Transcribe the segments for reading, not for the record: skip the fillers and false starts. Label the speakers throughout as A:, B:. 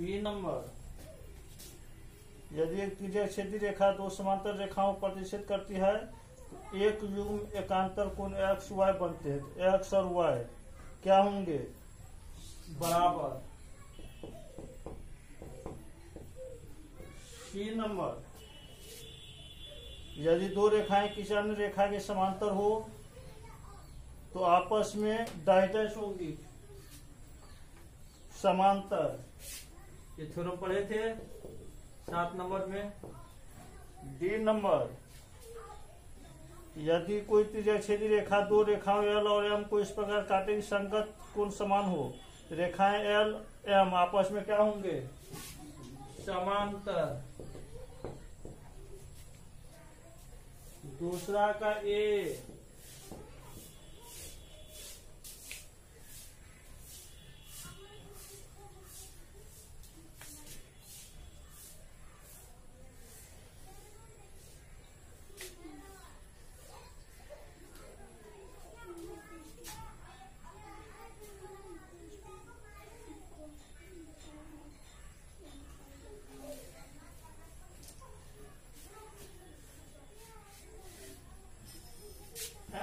A: B number, यदि एक त्रिज्या छेदी रेखा दो समांतर रेखाओं को प्रतिच्छेद करती है तो एक युग्म एकांतर कोण एक्स वाई बनते हैं। तो एक्स और वाई क्या होंगे? बराबर। सी नंबर, यदि दो रेखाएं किसी अन्य रेखा के समांतर हो तो आपस में डाइडैश होगी, समांतर। ये थ्योरम पढ़े थे 7 नंबर में। डी नंबर, यदि कोई त्रिज्याछेदी रेखा दो रेखाओं एल और एम को इस प्रकार काटे कि संगत कोण समान हो, रेखाएं एल एम आपस में क्या होंगे? समांतर। दूसरा का ए,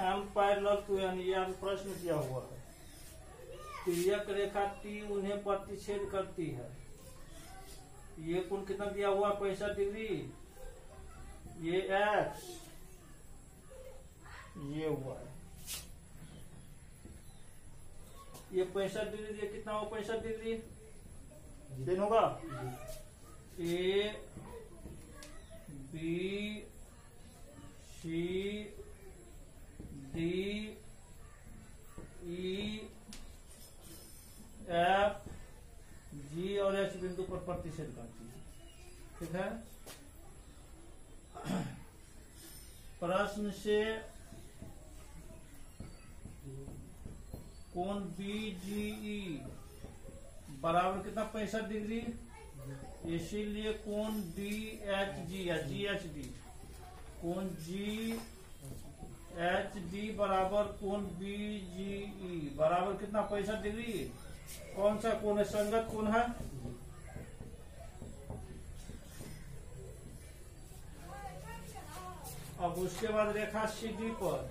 A: एम पैरेलल टू एन, ये प्रश्न किया हुआ है। तिर्यक रेखा टी उन्हें प्रतिच्छेद करती है। ये कोण कितना दिया हुआ? 65 डिग्री। ये एक्स, ये वाई। ये 65 डिग्री, ये कितना हो? 65 डिग्री दिन होगा। A B C D E F G और एच बिंदु पर प्रतिच्छेद करती है। ठीक है। प्रश्न से कोण बीजीई बराबर कितना? 65 डिग्री। इसीलिए कोण बीएचजी या जीएचडी, कोण जी एच डी बराबर कोण बीजीई बराबर कितना? 65 डिग्री। कौन सा कोण है? संगत कोण है। अब उसके बाद रेखा सी डी पर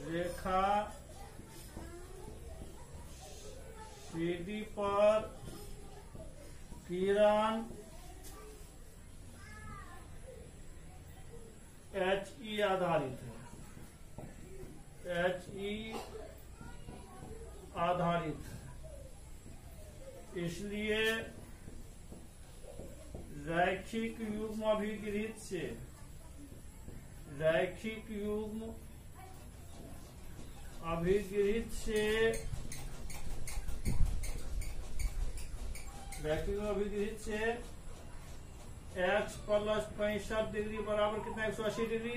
A: रेखा सी डी पर किरण एच ई आधारित है, एच ई आधारित है। इसलिए रैखिक युग्म अभिगृहित से, रैखिक युग्म अभिगृहित से, रैखिक अभिगृहित से x प्लस 65 डिग्री बराबर कितना? 180 डिग्री।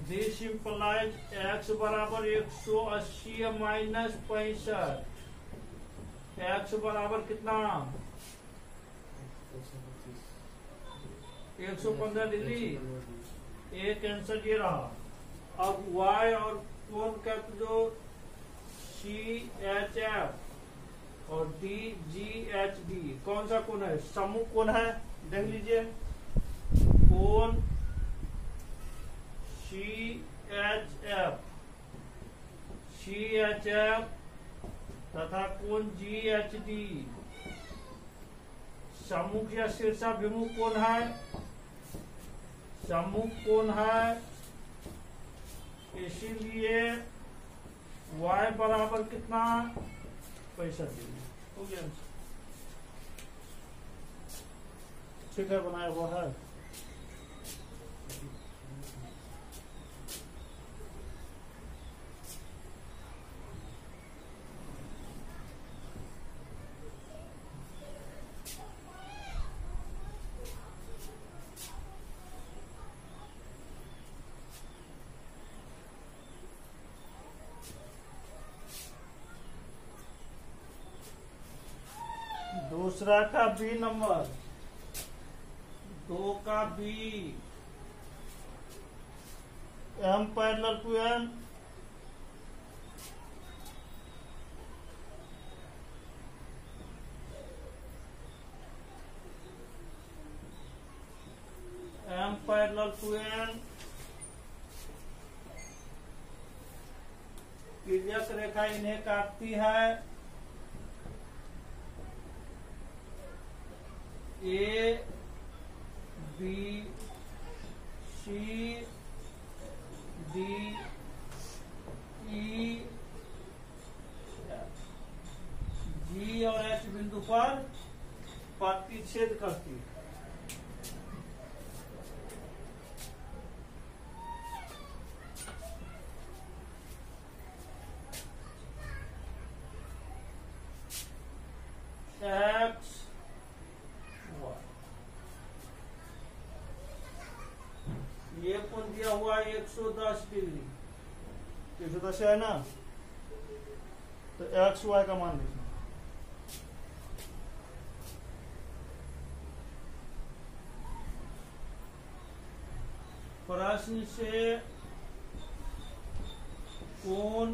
A: दिस इंप्लाइज x बराबर 180 माइनस 65। x बराबर कितना? 115 डिग्री। एक आंसर ये रहा। अब y और कोण का जो CHF और DGHD कौन सा कोण है? समूह कोण है। देख लीजिए, कोण CHF तथा कोण GHD सम्मुख या शीर्षाभिमुख कोण है, सम्मुख कोण है। इसीलिए y बराबर कितना? 65 डिग्री। हो गया। ठीक है, बनाया हुआ है। दूसरा का बी नंबर, 2 का B, M parallel to N M parallel to N, तिर्यक रेखा इन्हें काटती है, ए बी सी डी ई जी और एच बिंदु पर प्रतिच्छेद करती है। एक्स ये कोण दिया हुआ 110 डिग्री, 110 है ना, तो एक्स वाई का मान लिखना। प्रश्न से कोण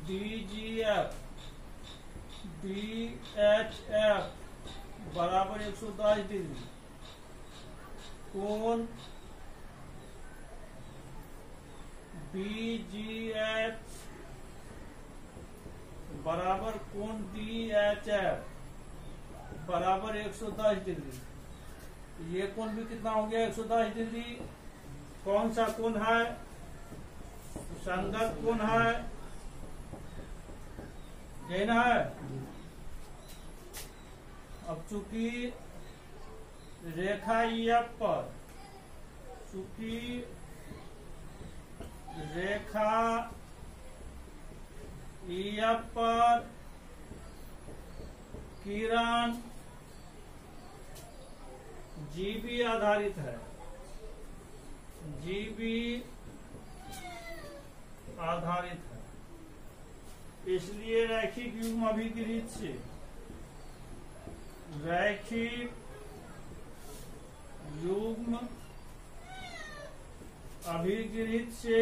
A: DGF DHF बराबर 110 डिग्री, कोण BGH बराबर कोण DHF बराबर 110 डिग्री। ये कोण भी कितना हो गया 110 डिग्री। कौन सा कोण है? संगत कोण है, यही ना है। अब चूंकि रेखा EF पर, चूंकि रेखा EF पर किरण GB आधारित है, GB आधारित है, इसलिए रैखिक युग्म अभिगृहित से, रैखिक युग्म अभिगृहित से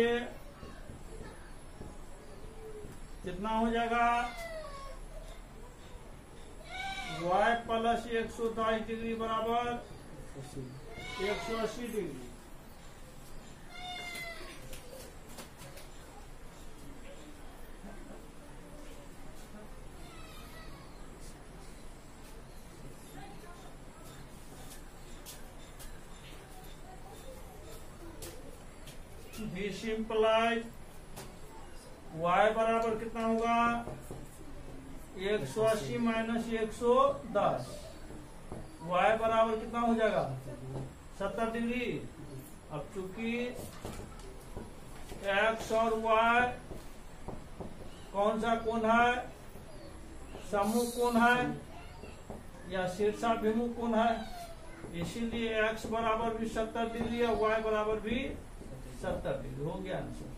A: कितना हो जाएगा? y प्लस 110 डिग्री बराबर 180 डिग्री। बी सिंपलाइज y बराबर कितना होगा? 180 माइनस 110, y बराबर कितना हो जाएगा? 70 डिग्री। अब चूंकि x और y कौन सा कोण है? समूह कोण है या शीर्षाभिमुख कोण है, इसीलिए x बराबर भी 70 डिग्री और y बराबर भी 70 डिग्री। हो गया आंसर।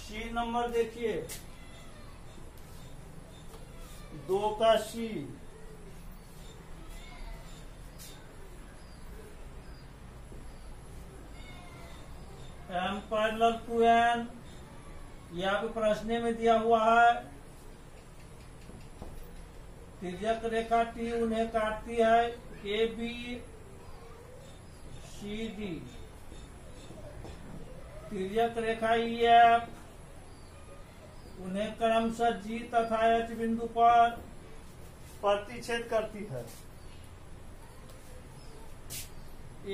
A: सी नंबर देखिए, 2 का सी, एम पैरेलल टू एन, यहाँ पे प्रश्न में दिया हुआ है तिर्यक रेखा टी उन्हें काटती है ए बी सी डी, तिर्यक रेखा EF उन्हें क्रमशः G तथा H बिंदु पर प्रतिच्छेद करती है।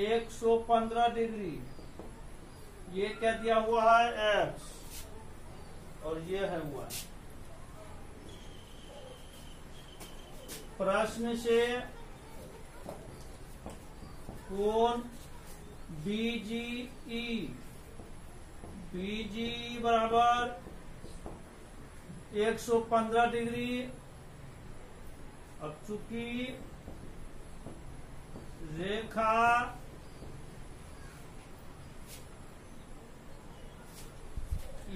A: 115 डिग्री, ये क्या दिया हुआ है? X और ये है Y। प्रश्न से कोण BGE बराबर 115 डिग्री। अब चूंकि रेखा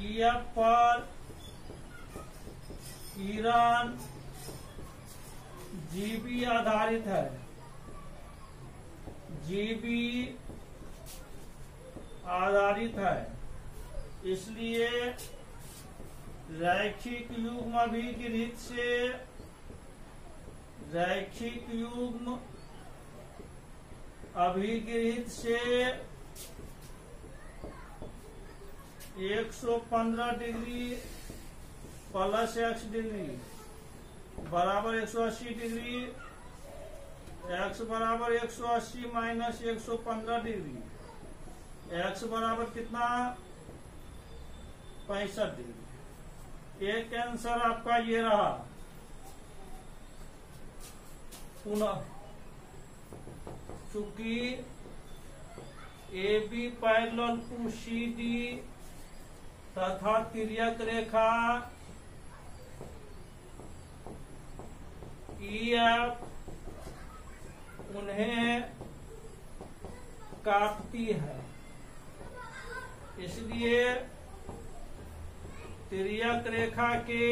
A: EF पर किरण जीबी आधारित है, जीबी आधारित है, इसलिए रैखिक युग्म अभिगृहित से, रैखिक युग्म अभिगृहित से 115 डिग्री प्लस x डिग्री बराबर 180 डिग्री, x बराबर 180 माइनस 115 डिग्री, x बराबर कितना 65 डिग्री। एक आंसर आपका ये रहा। पुनः चूंकि A B parallel to C D तथा तिर्यक रेखा ई एफ उन्हें काटती है, इसलिए तिर्यक रेखा के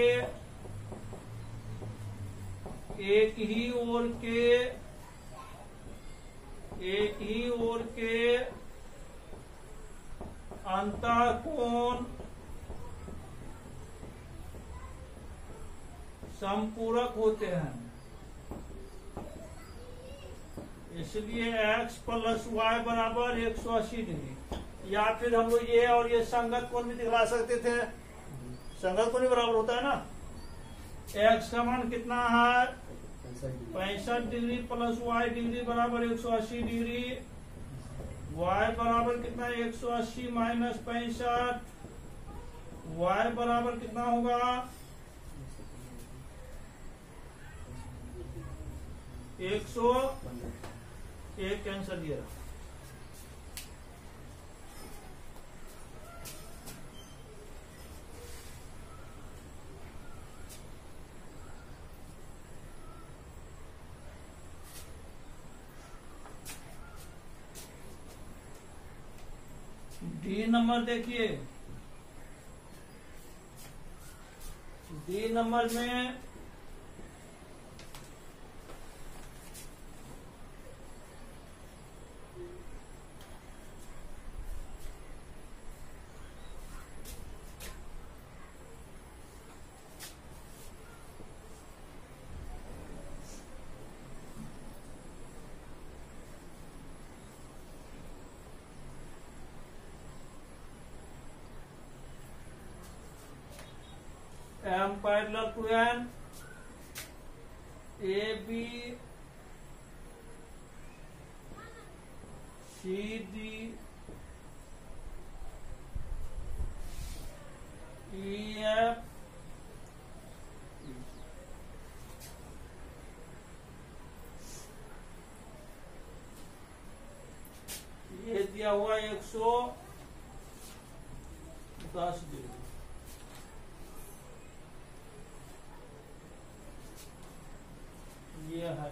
A: एक ही ओर के अंतःकोण संपूरक होते हैं, इसलिए x प्लस वाई बराबर 180 डिग्री। या फिर हम लोग ये और ये संगत कोण भी दिखला सकते थे, संगत कोण भी बराबर होता है ना। x का मान कितना है 65 डिग्री प्लस वाई डिग्री बराबर 180 डिग्री, y बराबर कितना 180 माइनस 65, y बराबर कितना होगा 101 आंसर दिया। डी नंबर देखिए, डी नंबर में M parallel to N, AB, CD, EF, ये दिया हुआ 110 डिग्री। ये है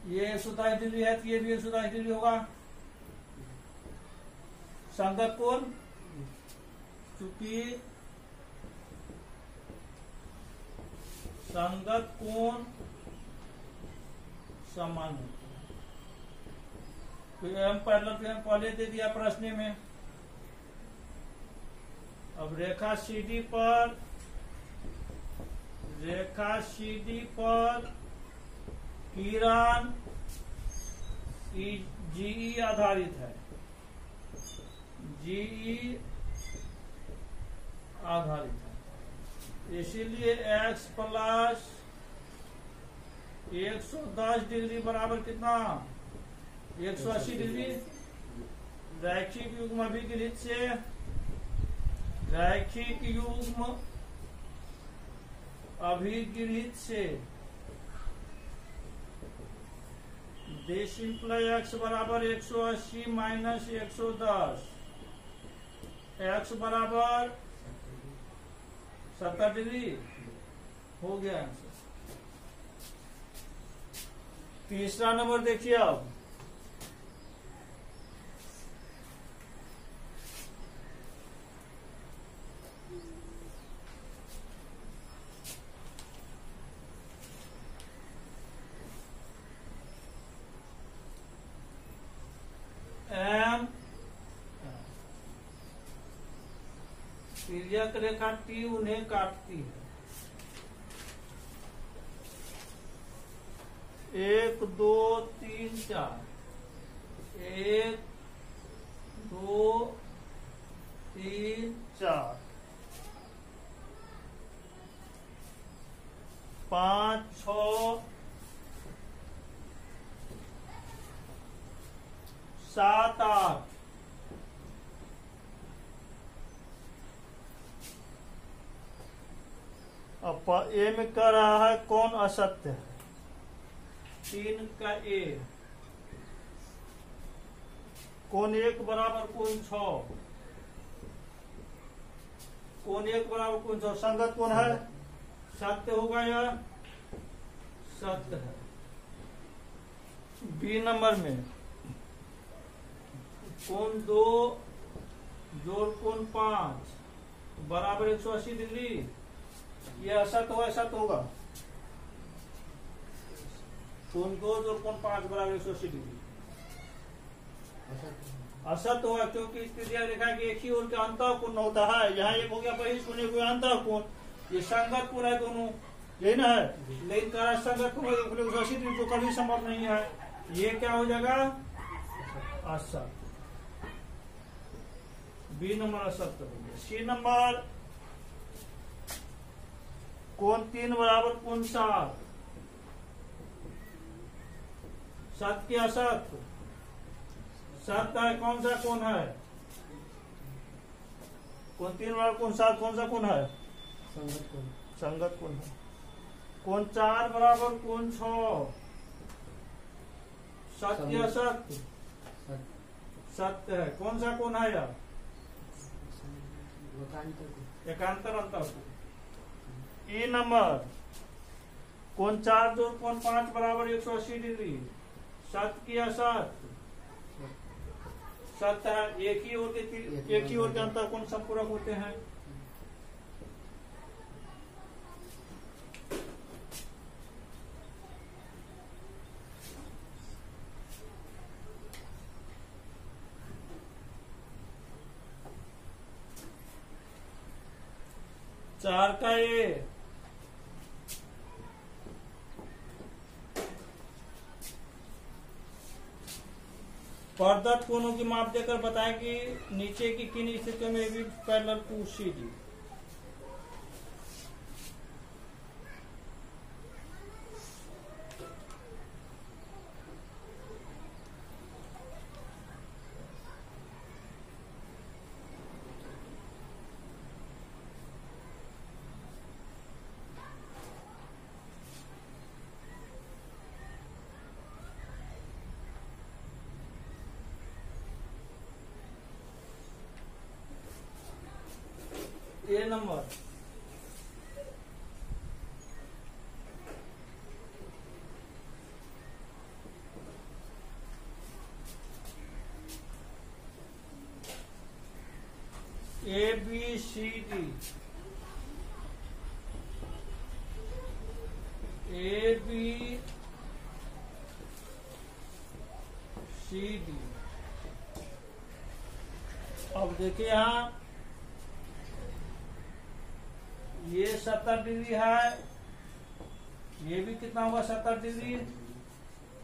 A: ये 127 डिग्री है, तो ये भी 127 डिग्री होगा। संगत कोण चूंकि संगत कोण समान होता है, तो एम पैरेलल टू एम पहले दे दिया प्रश्न में। अब रेखा सीडी पर किरण जीई आधारित है, जीई आधारित है, इसीलिए x प्लस 110 डिग्री बराबर कितना 180 डिग्री। रैखिक युग्म अभिगृहित से, रैखिक युग्म अभिगृहित से d सिंपल x बराबर 180 माइनस 110, x बराबर 70 डिग्री हो गया आंसर। तीसरा नंबर देखिए आप, एम तिर्यक रेखा टी उन्हें काटती है। 1 2 3 4, 1 2 3 4, 5 6 7 8, अब ए में कह रहा है कौन असत्य है। 3 का ए, कौन 1 बराबर कौन 6, कौन 1 बराबर कौन 6 संगत कौन है, सत्य होगा या सत्य है। बी नंबर में कौन 2 जोड़ कौन 5 बराबर 180 डिग्री, यह असत्य होगा सत्य होगा। कौन 2 जोड़ कौन 5 बराबर 180 डिग्री असत्य होगा, क्योंकि इस तिर्यक रेखा के एक ही ओर का अंतः कोण होता है। यहाँ एक हो गया बहिष्कोण, एक हो गया अंतः कोण, ये संगत कोण है दोनों, यही ना है। लेकिन कह रहा संगत कोण 180 डिग्री तो कभी संभव नहीं है, ये क्या हो जाएगा असत्य। बी नंबर असत्य हो गया। सी नंबर कौन 3 बराबर कौन 7 सत्य या असत्य, सत्य है। कौन सा कौन है, कौन 3 बराबर कौन 7 कौन सा कौन है,
B: संगत कोण,
A: संगत कौन है। कौन 4 बराबर कौन 6 सत्य या असत्य, सत्य है। कौन सा कौन है यार, एकांतर अंतर कोण। ए नंबर कौन 4 जोड़ कौन 5 बराबर 180 डिग्री, सत्य या असत्य, सत्य है। एक ही ओर के अंतर कोण संपूरक होते हैं। चार का ए, प्रदत्त कोणों की माप देकर बताएं कि नीचे की किन स्थितियों में भी parallel to C D. A number A B C D, A B C D. अब देखिए यहाँ ये 70 डिग्री है, ये भी कितना होगा 70 डिग्री,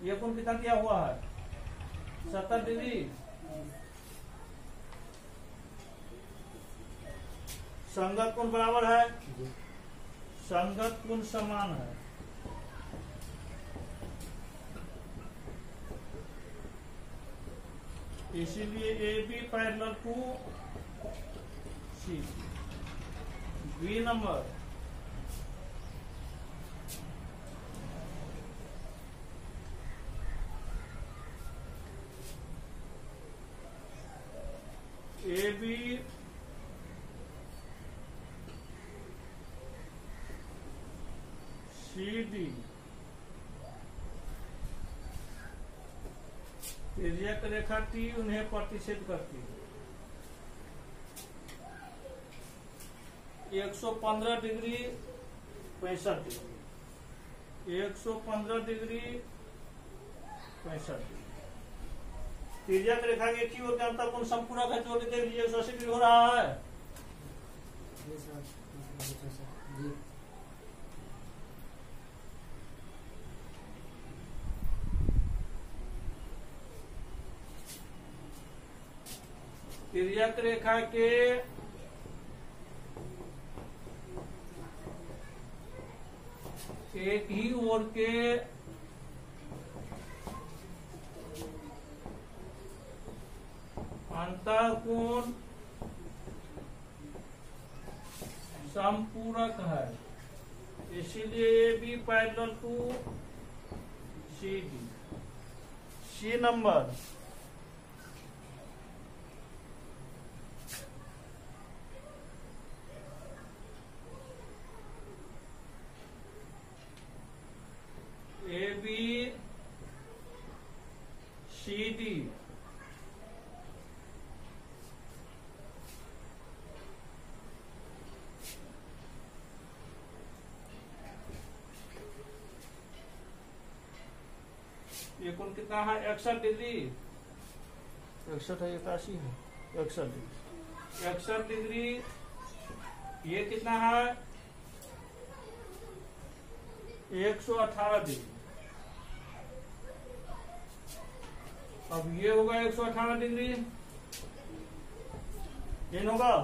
A: ये कोण कितना दिया हुआ है 70 डिग्री। संगत कोण बराबर है, संगत कोण समान है। इसीलिए A B parallel to C. B number A B C D तिर्यक रेखा टी उन्हें प्रतिच्छेद करती है। 115 डिग्री 65 डिग्री, 115 डिग्री 65 डिग्री। तिर्यक रेखा के की ओर का अंतर कोण संपूरक है, जो देख लीजिए 180 डिग्री हो रहा है। तिर्यक रेखा के एक ही ओर के अंतःकोण संपूरक है, इसीलिए A B parallel to C D. C number A B C D ये कोण कितना है, 61 डिग्री, 61 है 81 है, 61 डिग्री, 61 डिग्री। ये कितना है, 118 डिग्री। अब ये होगा 118 डिग्री, ये होगा,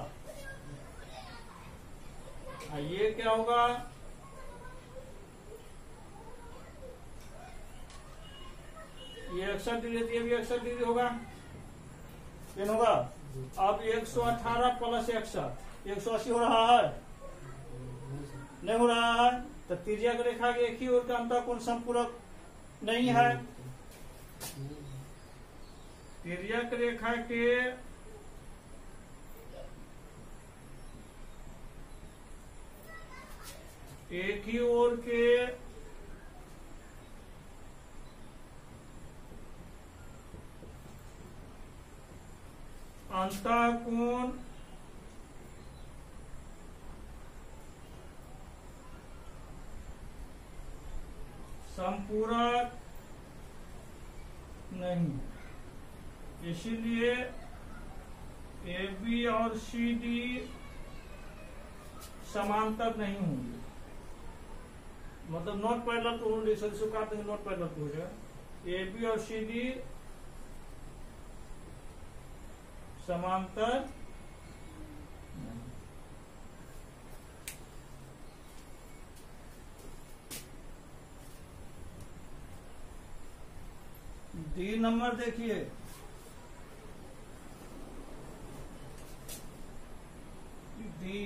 A: ये क्या होगा, ये 61 डिग्री, ये भी 61 डिग्री होगा, ये होगा। अब 118 प्लस 61 180 हो रहा है, नहीं हो रहा है। तो तिर्यक रेखा के एक ही ओर का अंतःकोण संपूरक नहीं है। तिर्यक रेखा के एक ही ओर के अंतःकोण संपूरक नहीं, इसीलिए ए बी और सी डी समांतर नहीं होंगे, मतलब नॉट पैरेलल टू होंगे, नॉट पैरेलल टू हो जाएगा। ए बी और सी डी समांतर नहीं। डी नंबर देखिए, D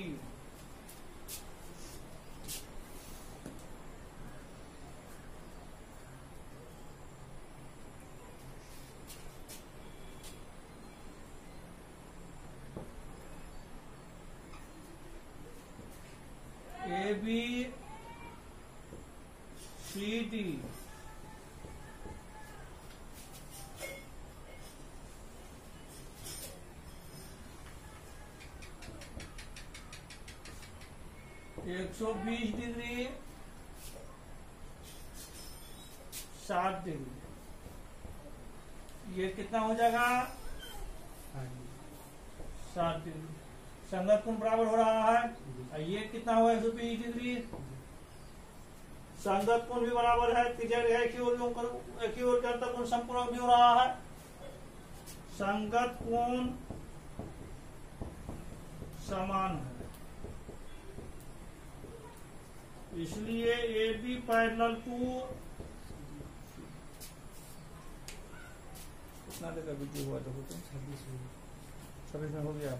A: A B C D एक 120 डिग्री 60 डिग्री, ये कितना हो जाएगा, 60 डिग्री। संगत कोण बराबर हो रहा है, ये कितना हुआ 120 डिग्री, संगत कोण भी बराबर है। तिर्यक रेखा की ओर के अंतःकोण संपूरक भी हो रहा है। संगत कोण समान है, इसलिए ए बी पैरेलल टू कितना देगा वीडियो हुआ, देखो 26 में हो गया।